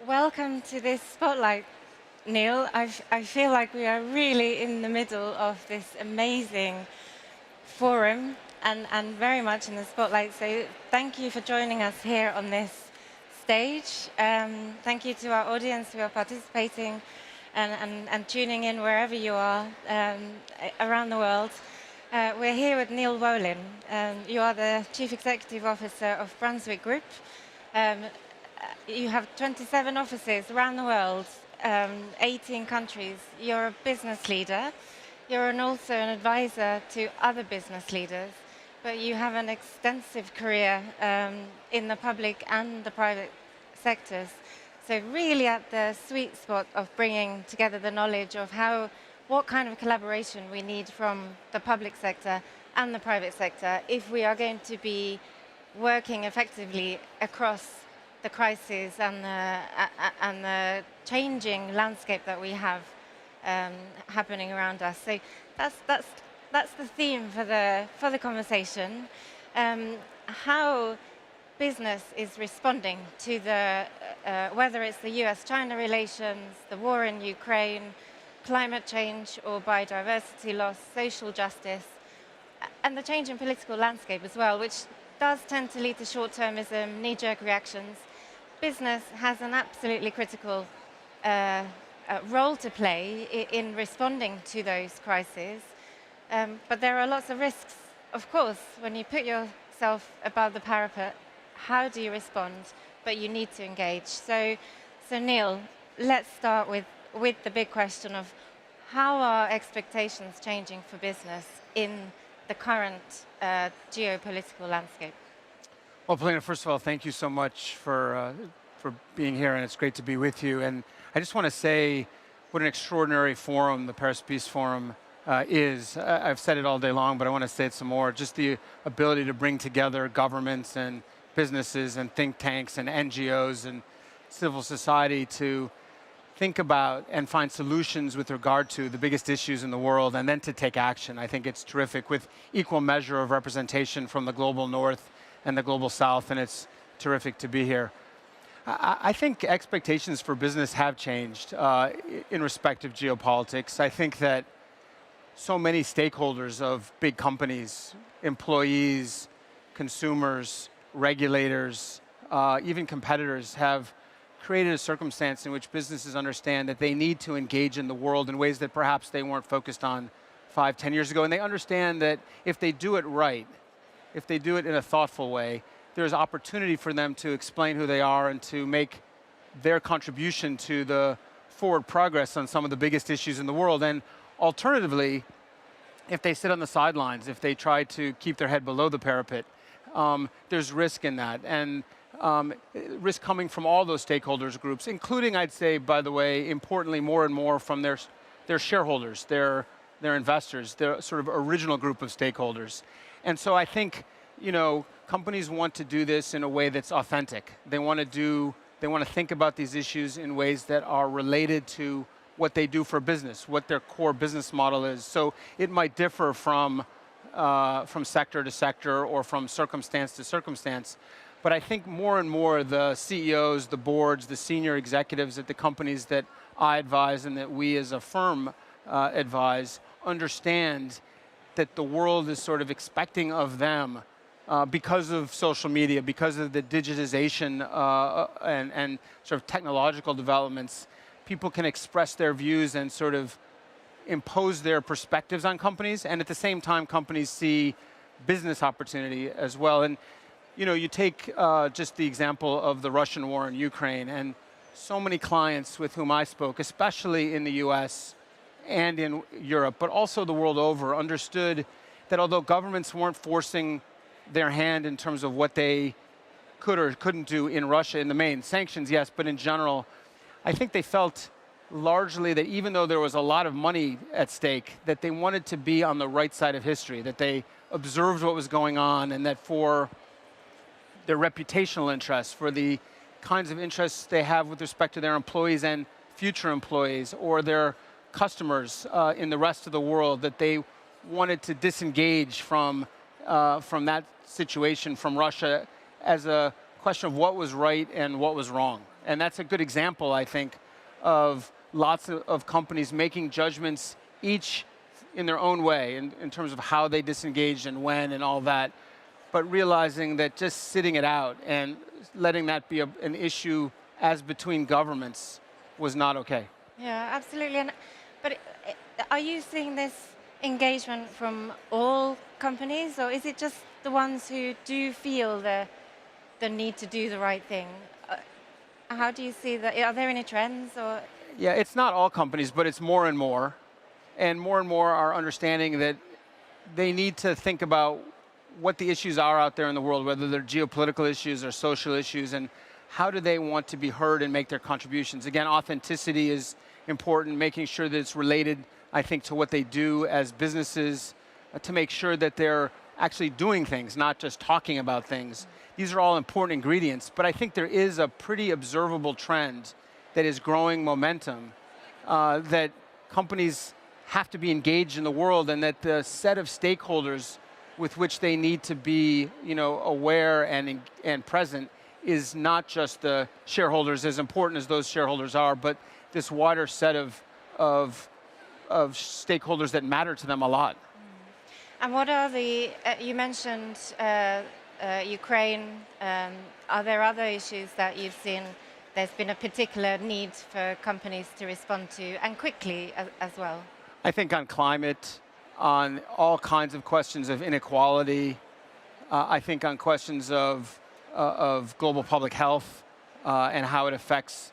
welcome to this spotlight, Neil. I feel like we are really in the middle of this amazing forum and very much in the spotlight. So thank you for joining us here on this stage. Thank you to our audience who are participating and tuning in wherever you are around the world. We're here with Neal Wolin. You are the Chief Executive Officer of Brunswick Group. Um, you have 27 offices around the world, 18 countries. You're a business leader. You're also an advisor to other business leaders, but you have an extensive career in the public and the private sectors. So really at the sweet spot of bringing together the knowledge of what kind of collaboration we need from the public sector and the private sector if we are going to be working effectively across the crises and the changing landscape that we have happening around us. So that's the theme for the conversation. How business is responding to whether it's the US-China relations, the war in Ukraine, climate change or biodiversity loss, social justice, and the change in political landscape as well, which does tend to lead to short-termism, knee-jerk reactions. Business has an absolutely critical role to play in responding to those crises. But there are lots of risks, of course, when you put yourself above the parapet. How do you respond? But you need to engage. So Neal, let's start with the big question of how are expectations changing for business in the current geopolitical landscape? Well, Polina, first of all, thank you so much for being here, and it's great to be with you. And I just want to say what an extraordinary forum the Paris Peace Forum is. I've said it all day long, but I want to say it some more. Just the ability to bring together governments and businesses and think tanks and NGOs and civil society to think about and find solutions with regard to the biggest issues in the world, and then to take action. I think it's terrific, with equal measure of representation from the global north and the global south, and it's terrific to be here. I think expectations for business have changed in respect of geopolitics. I think that so many stakeholders of big companies, employees, consumers, regulators, even competitors have created a circumstance in which businesses understand that they need to engage in the world in ways that perhaps they weren't focused on 5, 10 years ago. And they understand that if they do it right, if they do it in a thoughtful way, there's opportunity for them to explain who they are and to make their contribution to the forward progress on some of the biggest issues in the world. And alternatively, if they sit on the sidelines, if they try to keep their head below the parapet, there's risk in that. And risk coming from all those stakeholders groups, including, I'd say, by the way, importantly, more and more from their shareholders, their investors, their sort of original group of stakeholders. And so I think, companies want to do this in a way that's authentic. They want to think about these issues in ways that are related to what they do for business, what their core business model is. So it might differ from sector to sector or from circumstance to circumstance. But I think more and more the CEOs, the boards, the senior executives at the companies that I advise and that we as a firm advise understand that the world is sort of expecting of them because of social media, because of the digitization and sort of technological developments. People can express their views and sort of impose their perspectives on companies, and at the same time companies see business opportunity as well. And you take just the example of the Russian war in Ukraine, and so many clients with whom I spoke, especially in the US and in Europe, but also the world over, understood that although governments weren't forcing their hand in terms of what they could or couldn't do in Russia in the main, sanctions, yes, but in general, I think they felt largely that even though there was a lot of money at stake, that they wanted to be on the right side of history, that they observed what was going on, and that for their reputational interests, for the kinds of interests they have with respect to their employees and future employees or their customers in the rest of the world, that they wanted to disengage from that situation, from Russia, as a question of what was right and what was wrong. And that's a good example, I think, of lots of companies making judgments each in their own way in terms of how they disengaged and when and all that, but realizing that just sitting it out and letting that be an issue as between governments was not okay. Yeah, absolutely. But are you seeing this engagement from all companies, or is it just the ones who do feel the need to do the right thing? How do you see that? Are there any trends, or? Yeah, it's not all companies, but it's more and more are understanding that they need to think about what the issues are out there in the world, whether they're geopolitical issues or social issues, and how do they want to be heard and make their contributions. Again, authenticity is important, making sure that it's related, I think, to what they do as businesses, to make sure that they're actually doing things, not just talking about things. These are all important ingredients, but I think there is a pretty observable trend that is growing momentum, that companies have to be engaged in the world, and that the set of stakeholders with which they need to be, aware and present is not just the shareholders, as important as those shareholders are, but this wider set of stakeholders that matter to them a lot. And what are you mentioned Ukraine. Are there other issues that you've seen there's been a particular need for companies to respond to, and quickly as well? I think on climate, on all kinds of questions of inequality, I think on questions of global public health and how it affects,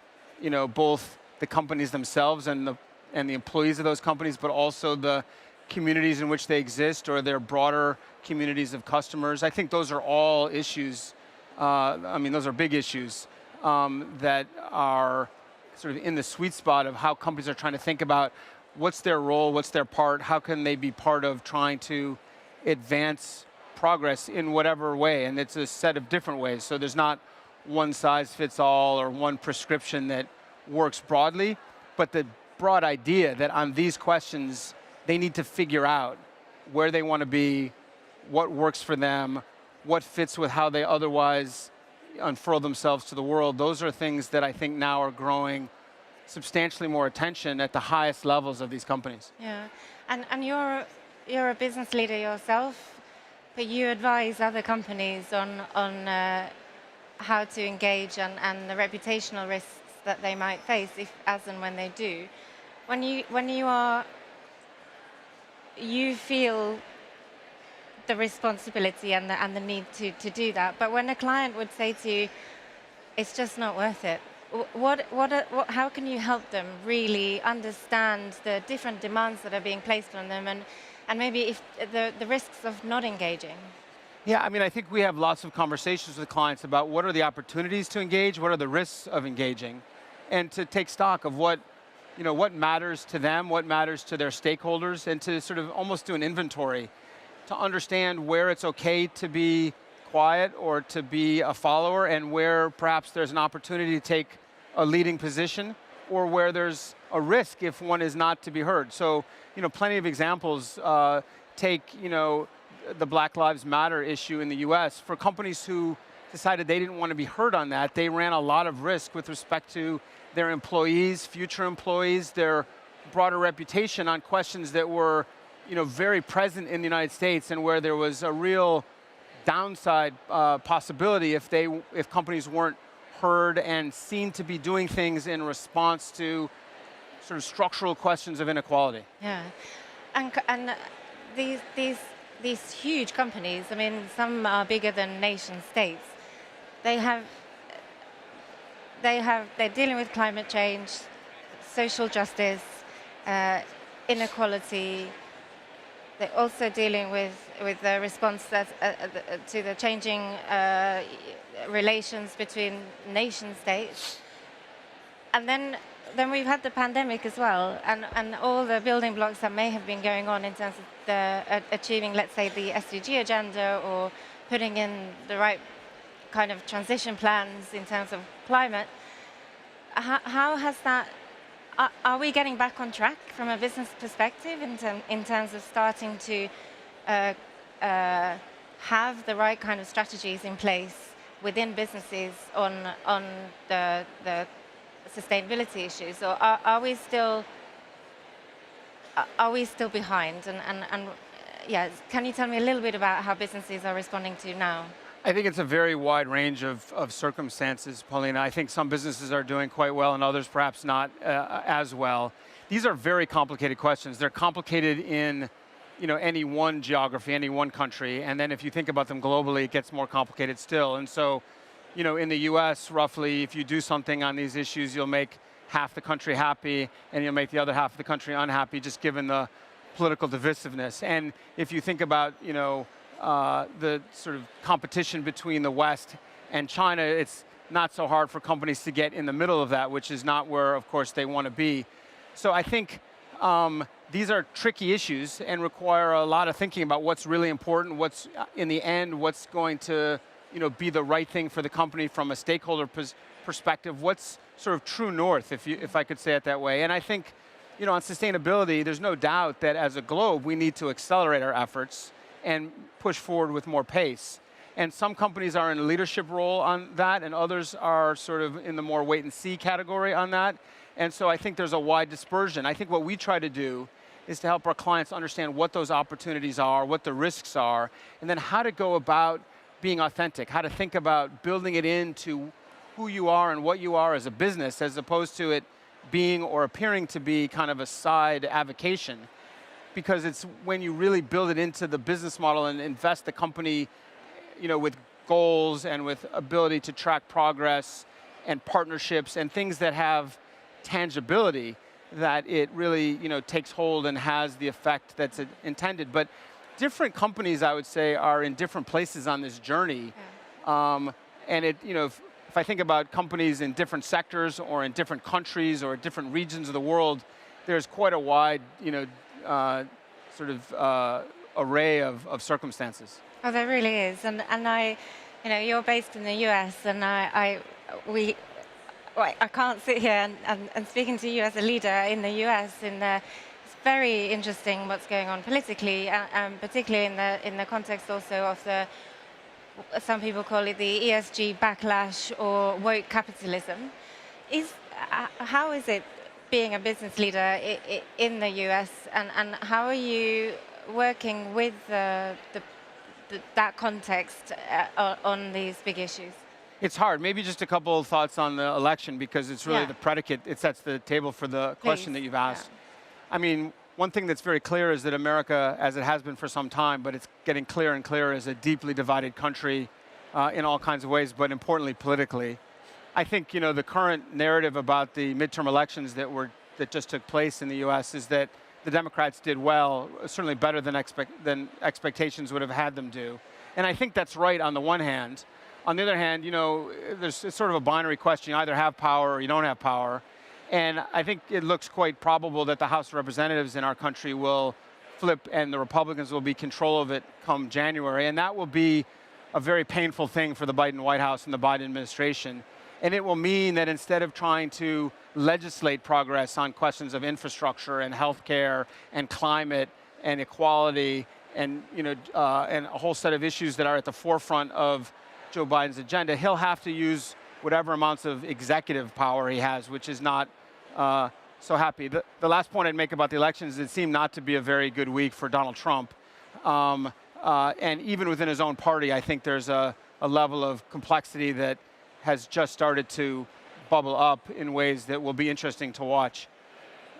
both the companies themselves and the employees of those companies, but also the communities in which they exist or their broader communities of customers. I think those are all issues. Those are big issues that are sort of in the sweet spot of how companies are trying to think about what's their role, what's their part, how can they be part of trying to advance progress in whatever way, and it's a set of different ways. So there's not one size fits all or one prescription that works broadly, but the broad idea that on these questions, they need to figure out where they want to be, what works for them, what fits with how they otherwise unfurl themselves to the world. Those are things that I think now are growing substantially more attention at the highest levels of these companies. Yeah, and you're a business leader yourself, but you advise other companies on how to engage and the reputational risks that they might face if, as and when they do. When you feel the responsibility and the need to do that, but when a client would say to you, it's just not worth it, how can you help them really understand the different demands that are being placed on them, and maybe if the risks of not engaging? Yeah, I think we have lots of conversations with clients about what are the opportunities to engage, what are the risks of engaging, and to take stock of what matters to them, what matters to their stakeholders, and to sort of almost do an inventory to understand where it's okay to be quiet or to be a follower, and where perhaps there's an opportunity to take a leading position, or where there's a risk if one is not to be heard. So, plenty of examples. Take, the Black Lives Matter issue in the US. For companies who decided they didn't want to be heard on that, they ran a lot of risk with respect to their employees, future employees, their broader reputation on questions that were, very present in the United States, and where there was a real downside possibility if companies weren't heard and seen to be doing things in response to sort of structural questions of inequality. Yeah, and these huge companies, some are bigger than nation states. They're dealing with climate change, social justice, inequality. They're also dealing with the response to the changing relations between nation states. And then we've had the pandemic as well, and all the building blocks that may have been going on in terms of achieving, let's say, the SDG agenda, or putting in the right kind of transition plans in terms of climate. How has that? Are we getting back on track from a business perspective in terms of starting to have the right kind of strategies in place within businesses on the sustainability issues, or are we still behind? And yeah, can you tell me a little bit about how businesses are responding to now? I think it's a very wide range of circumstances, Paulina. I think some businesses are doing quite well and others perhaps not as well. These are very complicated questions. They're complicated in any one geography, any one country, and then if you think about them globally, it gets more complicated still. And so, in the US, roughly, if you do something on these issues, you'll make half the country happy and you'll make the other half of the country unhappy, just given the political divisiveness. And if you think about, the sort of competition between the West and China, it's not so hard for companies to get in the middle of that, which is not where, of course, they want to be. So I think these are tricky issues and require a lot of thinking about what's really important, what's in the end, what's going to be the right thing for the company from a stakeholder perspective, what's sort of true north, if I could say it that way. And I think, on sustainability, there's no doubt that as a globe, we need to accelerate our efforts and push forward with more pace. And some companies are in a leadership role on that, and others are sort of in the more wait and see category on that. And so I think there's a wide dispersion. I think what we try to do is to help our clients understand what those opportunities are, what the risks are, and then how to go about being authentic, how to think about building it into who you are and what you are as a business, as opposed to it being or appearing to be kind of a side avocation. Because it's when you really build it into the business model and invest the company, with goals and with ability to track progress and partnerships and things that have tangibility, that it really, takes hold and has the effect that's intended. But different companies, I would say, are in different places on this journey. Yeah. And if I think about companies in different sectors or in different countries or different regions of the world, there's quite a wide, array of circumstances. Oh, there really is, and I, you're based in the US, and I can't sit here and speaking to you as a leader in the US. It's very interesting what's going on politically, particularly in the context also of some people call it the ESG backlash or woke capitalism. How is it being a business leader in the US, and how are you working with that context on these big issues? It's hard. Maybe just a couple of thoughts on the election, because it's really the predicate. It sets the table for the question that you've asked. Yeah. I mean, one thing that's very clear is that America, as it has been for some time, but it's getting clearer and clearer, is a deeply divided country in all kinds of ways, but importantly politically. I think the current narrative about the midterm elections that just took place in the U.S. is that the Democrats did well, certainly better than expectations would have had them do. And I think that's right on the one hand. On the other hand, it's sort of a binary question. You either have power or you don't have power. And I think it looks quite probable that the House of Representatives in our country will flip and the Republicans will be control of it come January. And that will be a very painful thing for the Biden White House and the Biden administration. And it will mean that instead of trying to legislate progress on questions of infrastructure and healthcare and climate and equality and and a whole set of issues that are at the forefront of Joe Biden's agenda, he'll have to use whatever amounts of executive power he has, which is not so happy. The last point I'd make about the elections, it seemed not to be a very good week for Donald Trump. And even within his own party, I think there's a level of complexity that has just started to bubble up in ways that will be interesting to watch.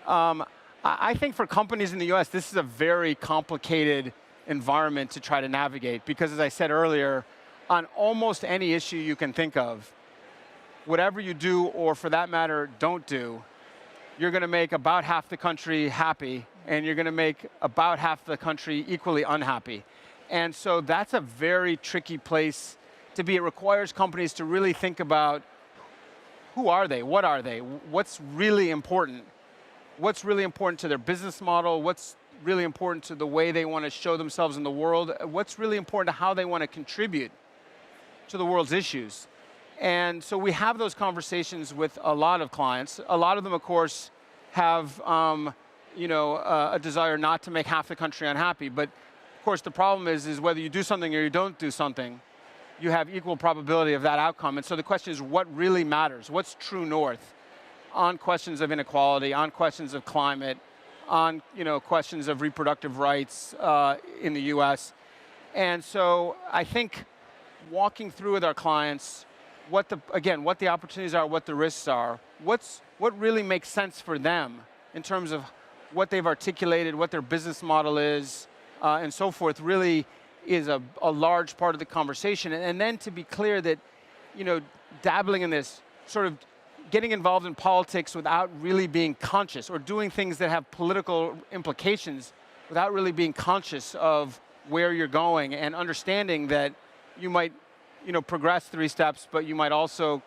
I think for companies in the US, this is a very complicated environment to try to navigate, because as I said earlier, on almost any issue you can think of, whatever you do, or for that matter, don't do, you're going to make about half the country happy, and you're going to make about half the country equally unhappy. And so that's a very tricky place to be. It requires companies to really think about who are they, what are they, what's really important to their business model, what's really important to the way they want to show themselves in the world, what's really important to how they want to contribute to the world's issues. And so we have those conversations with a lot of clients. A lot of them, of course, have a desire not to make half the country unhappy. But of course, the problem is whether you do something or you don't do something, you have equal probability of that outcome. And so the question is, what really matters? What's true north on questions of inequality, on questions of climate, on questions of reproductive rights in the U.S. And so I think walking through with our clients what the opportunities are, what the risks are, what really makes sense for them in terms of what they've articulated, what their business model is, and so forth, really is a large part of the conversation. And then to be clear that, dabbling in this, sort of getting involved in politics without really being conscious, or doing things that have political implications without really being conscious of where you're going, and understanding that you might, progress 3 steps, but you might also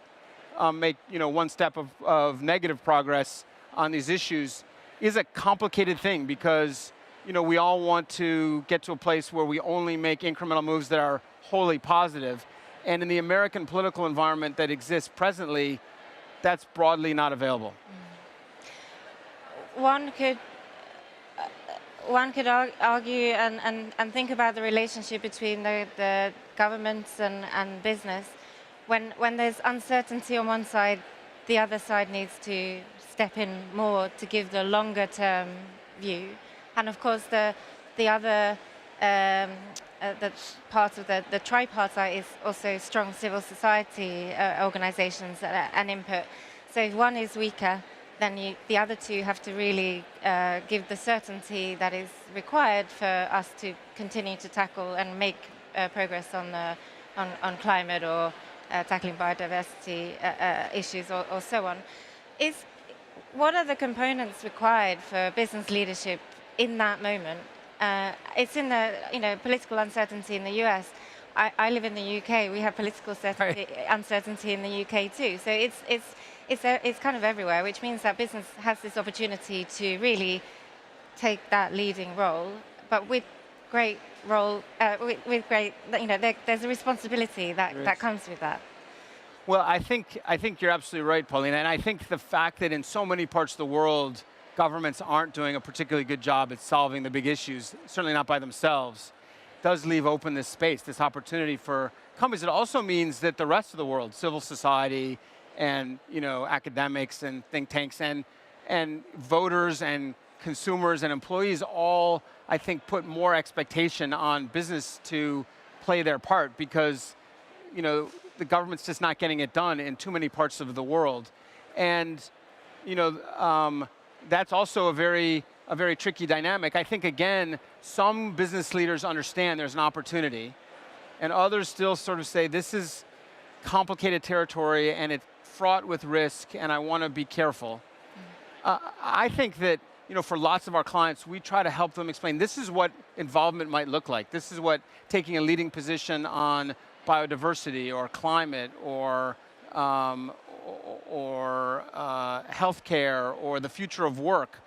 make, 1 step of negative progress on these issues, is a complicated thing, because we all want to get to a place where we only make incremental moves that are wholly positive. And in the American political environment that exists presently, that's broadly not available. One could argue and think about the relationship between the governments and business. When there's uncertainty on one side, the other side needs to step in more to give the longer term view. And of course, the other the part of the tripartite is also strong civil society organizations and input. So if one is weaker, then the other two have to really give the certainty that is required for us to continue to tackle and make progress on climate, or tackling biodiversity issues, or so on. What are the components required for business leadership in that moment? It's in the political uncertainty in the US. I live in the UK. We have political uncertainty in the UK too. So it's kind of everywhere, which means that business has this opportunity to really take that leading role, but with great there's a responsibility that comes with that. Well, I think you're absolutely right, Paulina, and I think the fact that in so many parts of the world, governments aren't doing a particularly good job at solving the big issues, certainly not by themselves, does leave open this space, this opportunity for companies. It also means that the rest of the world, civil society, and academics and think tanks and voters and consumers and employees all, I think, put more expectation on business to play their part, because the government's just not getting it done in too many parts of the world. And that's also a very tricky dynamic. I think, again, some business leaders understand there's an opportunity, and others still sort of say, this is complicated territory and it's fraught with risk, and I want to be careful. I think that for lots of our clients, we try to help them explain, this is what involvement might look like. This is what taking a leading position on biodiversity or climate or healthcare or the future of work.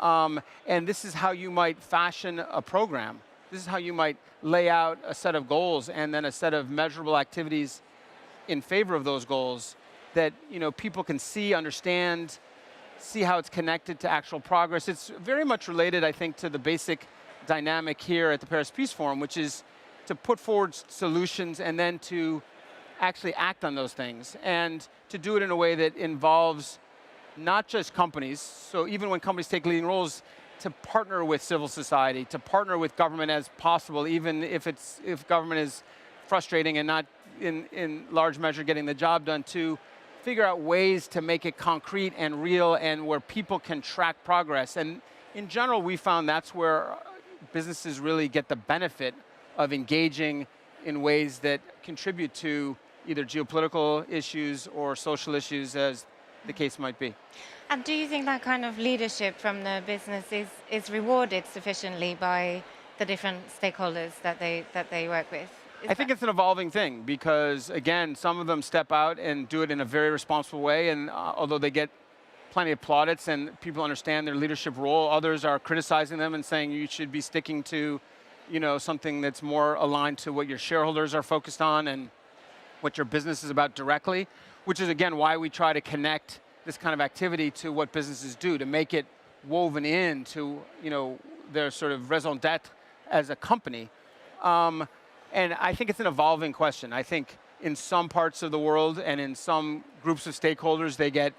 And this is how you might fashion a program. This is how you might lay out a set of goals and then a set of measurable activities in favor of those goals that people can see, understand, see how it's connected to actual progress. It's very much related, I think, to the basic dynamic here at the Paris Peace Forum, which is to put forward solutions and then to actually act on those things, and to do it in a way that involves not just companies. So even when companies take leading roles, to partner with civil society, to partner with government as possible, even if government is frustrating and not in large measure getting the job done, to figure out ways to make it concrete and real and where people can track progress. And in general, we found that's where businesses really get the benefit of engaging in ways that contribute to either geopolitical issues or social issues, as the case might be. And do you think that kind of leadership from the business is rewarded sufficiently by the different stakeholders that they work with? I think it's an evolving thing, because again, some of them step out and do it in a very responsible way, and although they get plenty of plaudits and people understand their leadership role, others are criticizing them and saying you should be sticking to something that's more aligned to what your shareholders are focused on and what your business is about directly, which is again why we try to connect this kind of activity to what businesses do, to make it woven into their sort of raison d'etre as a company. And I think it's an evolving question. I think in some parts of the world and in some groups of stakeholders, they get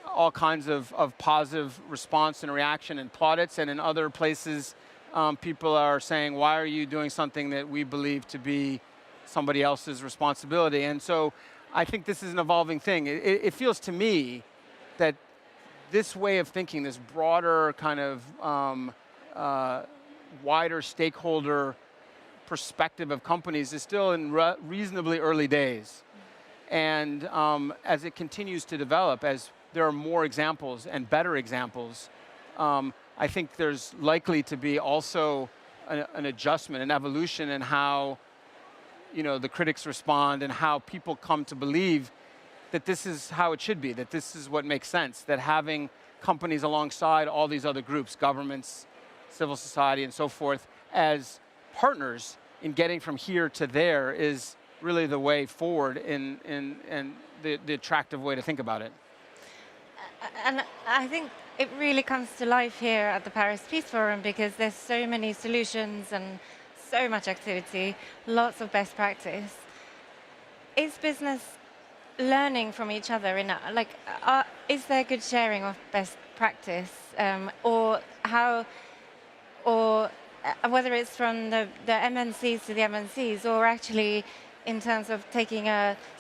all kinds of positive response and reaction and plaudits, and in other places, people are saying, why are you doing something that we believe to be somebody else's responsibility? And so I think this is an evolving thing. It feels to me that this way of thinking, this broader kind of wider stakeholder perspective of companies is still in reasonably early days. And as it continues to develop, as there are more examples and better examples, I think there's likely to be also an adjustment, an evolution in how the critics respond and how people come to believe that this is how it should be, that this is what makes sense, that having companies alongside all these other groups, governments, civil society, and so forth, as partners in getting from here to there is really the way forward and the attractive way to think about it. And I think it really comes to life here at the Paris Peace Forum because there's so many solutions and so much activity, lots of best practice. Is business learning from each other? Is there good sharing of best practice, or how, or whether it's from the MNCs to the MNCs, or actually in terms of taking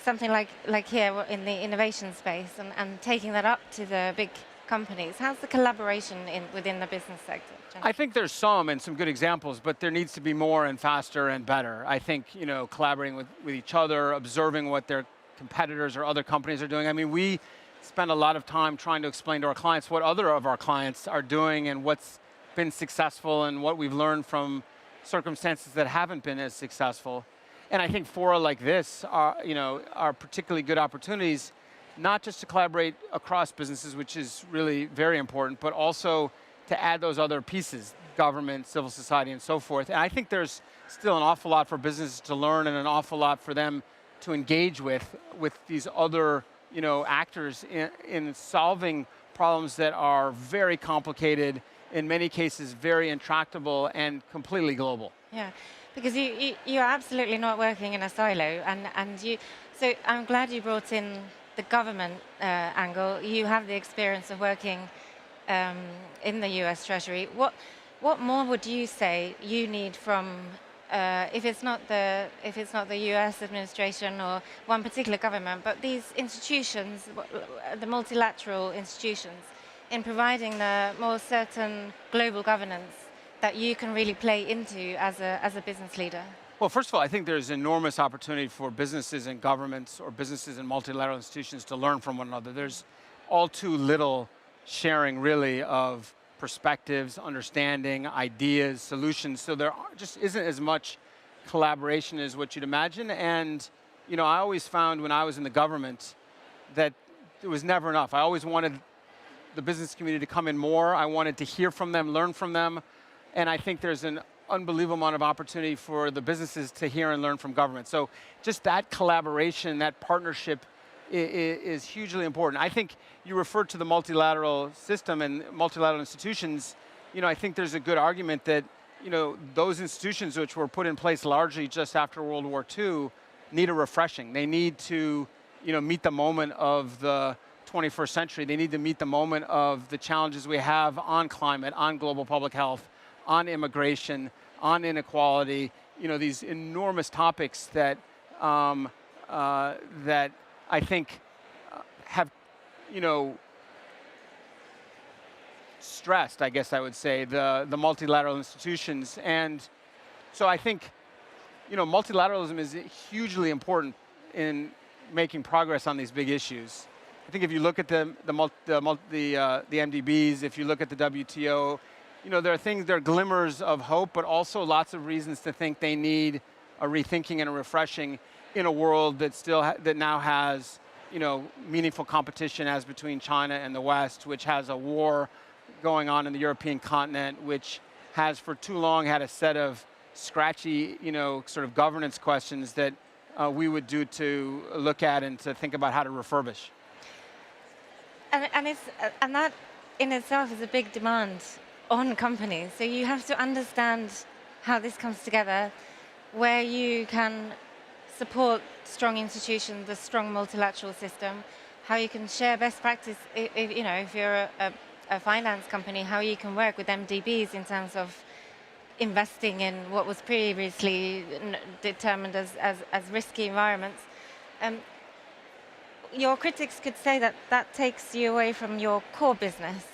something like here in the innovation space and taking that up to the big companies? How's the collaboration within the business sector? I think there's some and some good examples, but there needs to be more and faster and better. I think collaborating with each other, observing what their competitors or other companies are doing. I mean, we spend a lot of time trying to explain to our clients what other of our clients are doing and what's been successful and what we've learned from circumstances that haven't been as successful. And I think fora like this are particularly good opportunities, not just to collaborate across businesses, which is really very important, but also to add those other pieces, government, civil society, and so forth. And I think there's still an awful lot for businesses to learn and an awful lot for them to engage with these other actors in solving problems that are very complicated, in many cases very intractable and completely global. Yeah, because you're absolutely not working in a silo, so I'm glad you brought in the government angle. You have the experience of working in the US Treasury. What more would you say you need from if it's not the US administration or one particular government, but these institutions, the multilateral institutions, in providing the more certain global governance that you can really play into as a business leader? Well, first of all, I think there's enormous opportunity for businesses and governments or businesses and multilateral institutions to learn from one another. There's all too little sharing, really, of perspectives, understanding, ideas, solutions. So there just isn't as much collaboration as what you'd imagine. And I always found when I was in the government that it was never enough. I always wanted the business community to come in more. I wanted to hear from them, learn from them. And I think there's an unbelievable amount of opportunity for the businesses to hear and learn from government. So just that collaboration, that partnership is hugely important. I think you referred to the multilateral system and multilateral institutions. I think there's a good argument that those institutions which were put in place largely just after World War II need a refreshing. They need to meet the moment of the 21st century. They need to meet the moment of the challenges we have on climate, on global public health, on immigration, on inequality, these enormous topics that that I think have, stressed, I guess I would say, the multilateral institutions. And so I think, multilateralism is hugely important in making progress on these big issues. I think if you look at the MDBs, if you look at the WTO, there are glimmers of hope, but also lots of reasons to think they need a rethinking and a refreshing in a world that now has, meaningful competition as between China and the West, which has a war going on in the European continent, which has for too long had a set of scratchy, sort of governance questions that we would do to look at and to think about how to refurbish. And that in itself is a big demand on companies. So you have to understand how this comes together, where you can support strong institutions, the strong multilateral system, how you can share best practice, if you're a finance company, how you can work with MDBs in terms of investing in what was previously determined as risky environments. Um, your critics could say that that takes you away from your core business.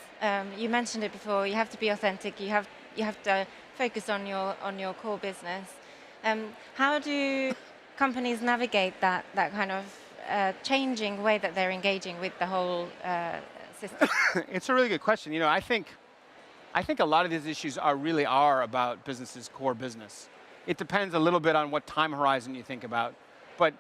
You mentioned it before. You have to be authentic. You have to focus on your core business. How do companies navigate that kind of changing way that they're engaging with the whole system? It's a really good question. I think a lot of these issues are about businesses' core business. It depends a little bit on what time horizon you think about, but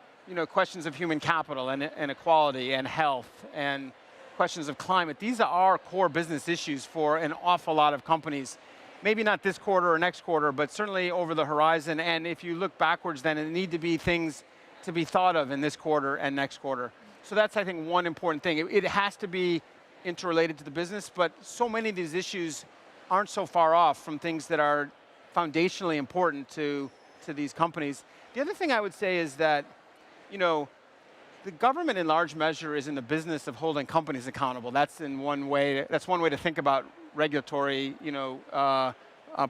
questions of human capital and equality and health and questions of climate. These are core business issues for an awful lot of companies. Maybe not this quarter or next quarter, but certainly over the horizon. And if you look backwards, then it need to be things to be thought of in this quarter and next quarter. So that's, I think, one important thing. It has to be interrelated to the business, but so many of these issues aren't so far off from things that are foundationally important to these companies. The other thing I would say is that, the government in large measure is in the business of holding companies accountable. That's one way to think about regulatory,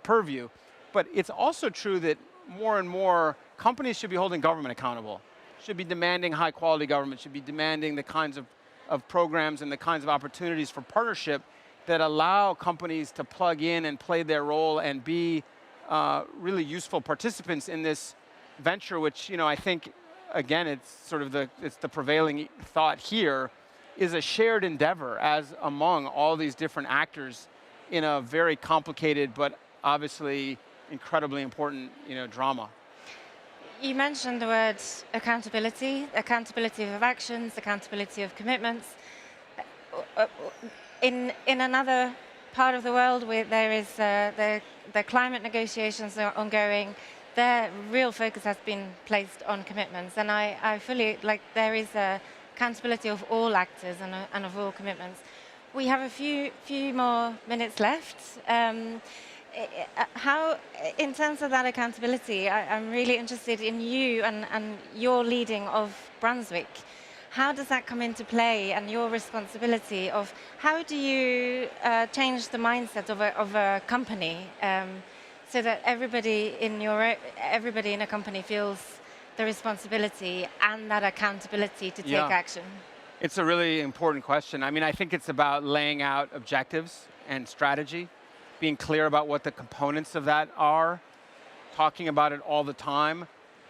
purview. But it's also true that more and more companies should be holding government accountable, should be demanding high quality government, should be demanding the kinds of programs and the kinds of opportunities for partnership that allow companies to plug in and play their role and be really useful participants in this venture, which I think, again, it's the prevailing thought here, is a shared endeavor as among all these different actors in a very complicated but obviously incredibly important drama. You mentioned the word accountability of actions, accountability of commitments. In another part of the world where there is the climate negotiations are ongoing, their real focus has been placed on commitments, and I fully there is a accountability of all actors and of all commitments. We have a few more minutes left. How, in terms of that accountability, I'm really interested in you and your leading of Brunswick. How does that come into play, and your responsibility of how do you change the mindset of a company so that everybody in a company feels the responsibility and that accountability to take action? It's a really important question. I think it's about laying out objectives and strategy, being clear about what the components of that are, talking about it all the time,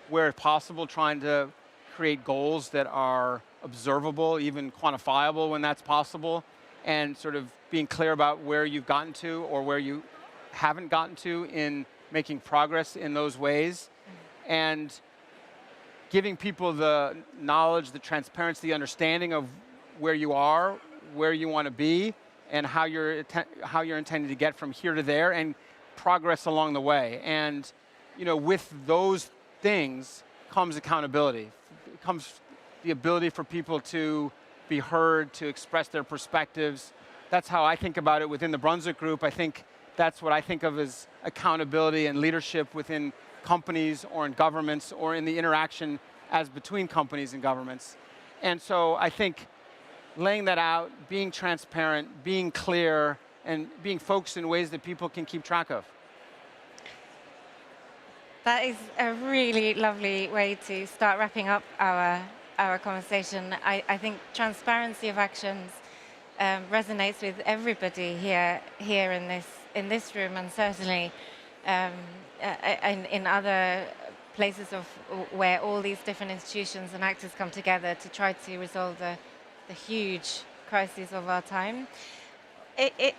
where possible, trying to create goals that are observable, even quantifiable when that's possible, and sort of being clear about where you've gotten to or where you haven't gotten to in making progress in those ways, and giving people the knowledge, the transparency, the understanding of where you are, where you want to be, and how you're intending to get from here to there, and progress along the way. And with those things comes accountability. It comes the ability for people to be heard, to express their perspectives. That's how I think about it within the Brunswick Group. I think that's what I think of as accountability and leadership within companies or in governments or in the interaction as between companies and governments. And so I think laying that out, being transparent, being clear, and being focused in ways that people can keep track of. That is a really lovely way to start wrapping up our conversation. I think transparency of actions resonates with everybody here in this room, and certainly in other places where all these different institutions and actors come together to try to resolve the huge crises of our time.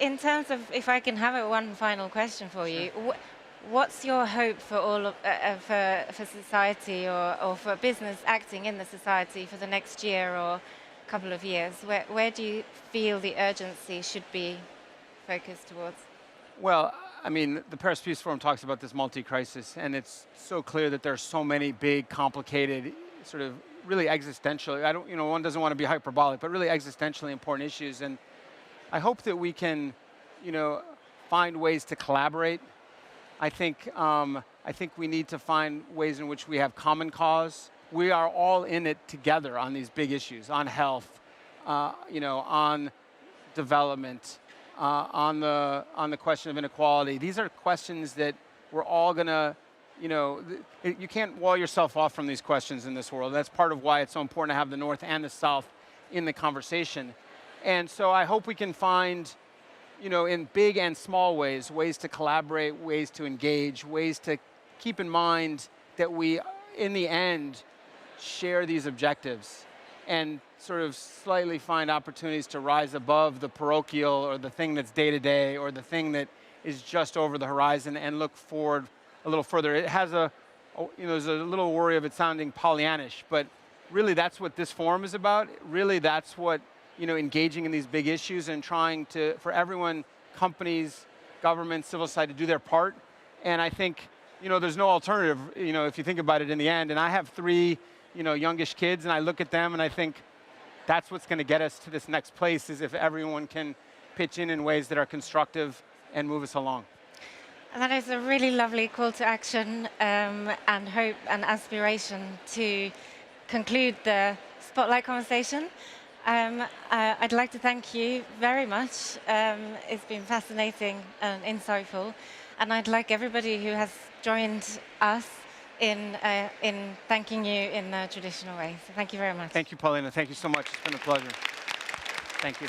In terms of, if I can have one final question for you, what's your hope for for society or for business acting in the society for the next year or couple of years? Where do you feel the urgency should be focused towards? Well, the Paris Peace Forum talks about this multi-crisis, and it's so clear that there are so many big, complicated, sort of really existential, one doesn't want to be hyperbolic, but really existentially important issues. And I hope that we can, find ways to collaborate I think we need to find ways in which we have common cause. We are all in it together on these big issues, on health, on development, on the question of inequality. These are questions that we're all gonna, you can't wall yourself off from these questions in this world. That's part of why it's so important to have the North and the South in the conversation. And so I hope we can find, in big and small ways, ways to collaborate, ways to engage, ways to keep in mind that we, in the end, share these objectives and sort of slightly find opportunities to rise above the parochial or the thing that's day to day or the thing that is just over the horizon and look forward a little further. It has there's a little worry of it sounding Pollyannish, but really that's what this forum is about. Really that's what, engaging in these big issues and trying to, for everyone, companies, governments, civil society, to do their part. And I think, there's no alternative, if you think about it in the end. And I have 3, youngish kids, and I look at them and I think that's what's going to get us to this next place, is if everyone can pitch in ways that are constructive and move us along. And that is a really lovely call to action and hope and aspiration to conclude the Spotlight conversation. I'd like to thank you very much. It's been fascinating and insightful. And I'd like everybody who has joined us in thanking you in a traditional way. So thank you very much. Thank you, Paulina. Thank you so much. It's been a pleasure. Thank you.